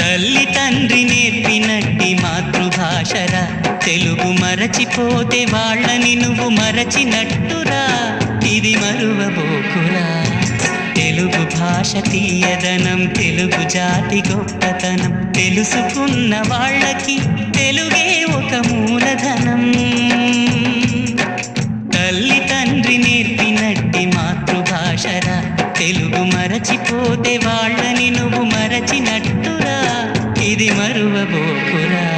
తల్లి తండ్రి నేర్పినట్టి మాతృభాషరా, తెలుగు మరచిపోతే వాళ్ళని నువ్వు మరచినట్టురా, ఇది మరువబోకురా. తెలుగు భాష తీయదనం, తెలుగు జాతి గొప్పతనం, తెలుసుకున్న వాళ్ళకి తెలుగే ఒక మూలధనం. తల్లి తండ్రి నేర్పినట్టి మాతృభాషరా, తెలుగు మరచిపోతే వాళ్ళని నువ్వు మరచినట్టురా, ఇది మరువబోకురా.